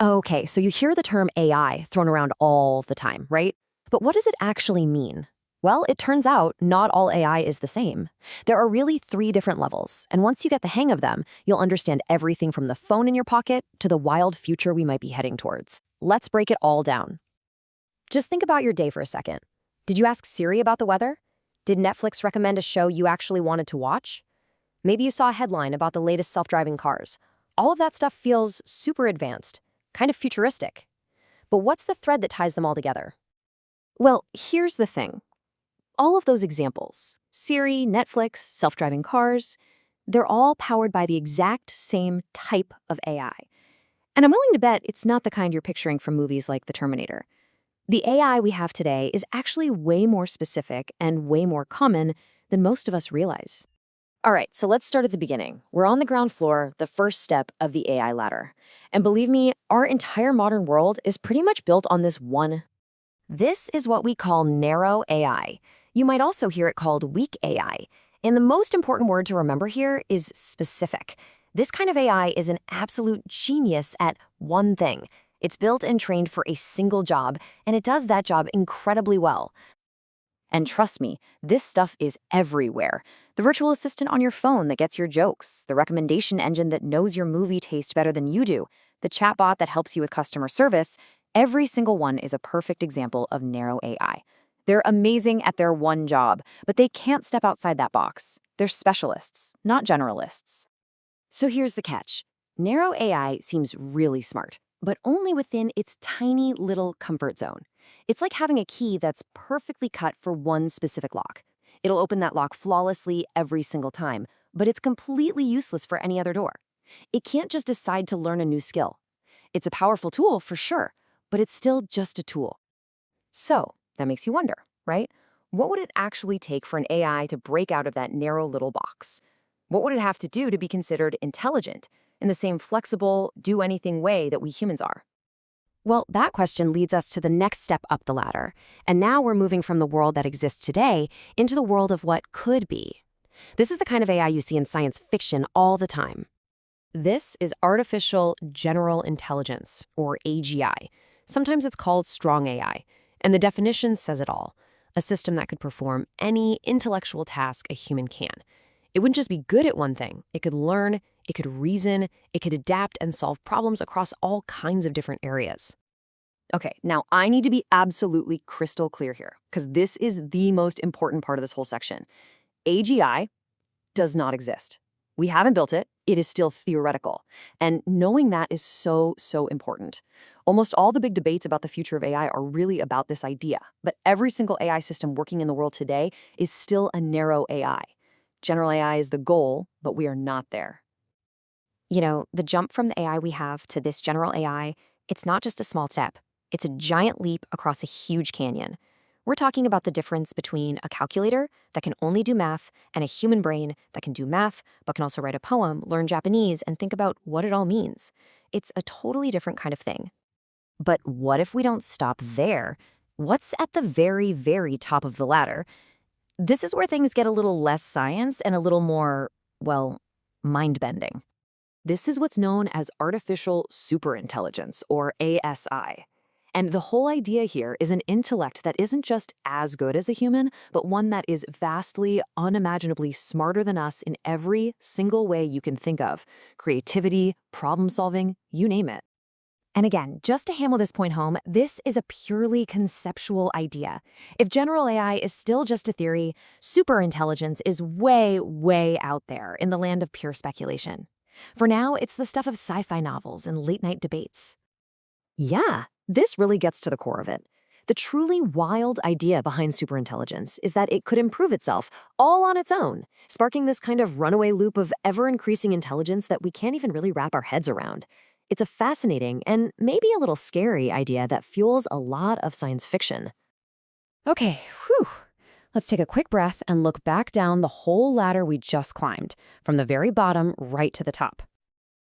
Okay, so you hear the term AI thrown around all the time, right? But what does it actually mean? Well, it turns out not all AI is the same. There are really three different levels, and once you get the hang of them, you'll understand everything from the phone in your pocket to the wild future we might be heading towards. Let's break it all down. Just think about your day for a second. Did you ask Siri about the weather? Did Netflix recommend a show you actually wanted to watch? Maybe you saw a headline about the latest self-driving cars. All of that stuff feels super advanced, kind of futuristic. But what's the thread that ties them all together? Well, here's the thing. All of those examples, Siri, Netflix, self-driving cars, they're all powered by the exact same type of AI. And I'm willing to bet it's not the kind you're picturing from movies like The Terminator. The AI we have today is actually way more specific and way more common than most of us realize. All right, so let's start at the beginning. We're on the ground floor, the first step of the AI ladder. And believe me, our entire modern world is pretty much built on this one. This is what we call narrow AI. You might also hear it called weak AI. And the most important word to remember here is specific. This kind of AI is an absolute genius at one thing. It's built and trained for a single job, and it does that job incredibly well. And trust me, this stuff is everywhere. The virtual assistant on your phone that gets your jokes, the recommendation engine that knows your movie taste better than you do, the chatbot that helps you with customer service, every single one is a perfect example of narrow AI. They're amazing at their one job, but they can't step outside that box. They're specialists, not generalists. So here's the catch. Narrow AI seems really smart, but only within its tiny little comfort zone. It's like having a key that's perfectly cut for one specific lock. It'll open that lock flawlessly every single time, but it's completely useless for any other door. It can't just decide to learn a new skill. It's a powerful tool for sure, but it's still just a tool. So that makes you wonder, right? What would it actually take for an AI to break out of that narrow little box? What would it have to do to be considered intelligent in the same flexible, do-anything way that we humans are? Well, that question leads us to the next step up the ladder. And now we're moving from the world that exists today into the world of what could be. This is the kind of AI you see in science fiction all the time. This is artificial general intelligence, or AGI. Sometimes it's called strong AI, and the definition says it all. A system that could perform any intellectual task a human can. It wouldn't just be good at one thing. It could learn, it could reason, it could adapt and solve problems across all kinds of different areas. Okay, now I need to be absolutely crystal clear here, because this is the most important part of this whole section. AGI does not exist. We haven't built it. It is still theoretical. And knowing that is so, so important. Almost all the big debates about the future of AI are really about this idea. But every single AI system working in the world today is still a narrow AI. General AI is the goal, but we are not there. You know, the jump from the AI we have to this general AI, it's not just a small step. It's a giant leap across a huge canyon. We're talking about the difference between a calculator that can only do math and a human brain that can do math, but can also write a poem, learn Japanese, and think about what it all means. It's a totally different kind of thing. But what if we don't stop there? What's at the very, very top of the ladder? This is where things get a little less science and a little more, well, mind-bending. This is what's known as artificial superintelligence, or ASI. And the whole idea here is an intellect that isn't just as good as a human, but one that is vastly, unimaginably smarter than us in every single way you can think of. Creativity, problem solving, you name it. And again, just to hammer this point home, this is a purely conceptual idea. If general AI is still just a theory, superintelligence is way, way out there in the land of pure speculation. For now, it's the stuff of sci-fi novels and late-night debates. Yeah, this really gets to the core of it. The truly wild idea behind superintelligence is that it could improve itself all on its own, sparking this kind of runaway loop of ever-increasing intelligence that we can't even really wrap our heads around. It's a fascinating and maybe a little scary idea that fuels a lot of science fiction. Okay, whew. Let's take a quick breath and look back down the whole ladder we just climbed, from the very bottom right to the top.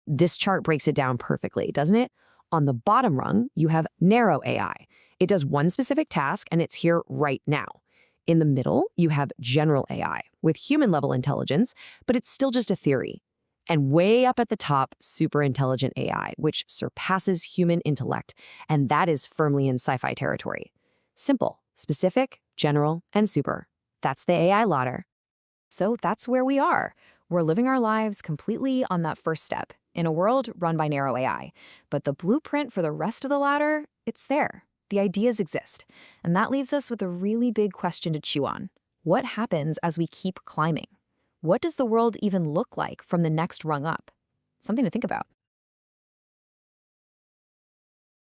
This chart breaks it down perfectly, doesn't it? On the bottom rung, you have narrow AI. It does one specific task, and it's here right now. In the middle, you have general AI, with human-level intelligence, but it's still just a theory. And way up at the top, super intelligent AI, which surpasses human intellect, and that is firmly in sci-fi territory. Simple, specific, general, and super. That's the AI ladder. So that's where we are. We're living our lives completely on that first step, in a world run by narrow AI. But the blueprint for the rest of the ladder, it's there. The ideas exist. And that leaves us with a really big question to chew on. What happens as we keep climbing? What does the world even look like from the next rung up? Something to think about.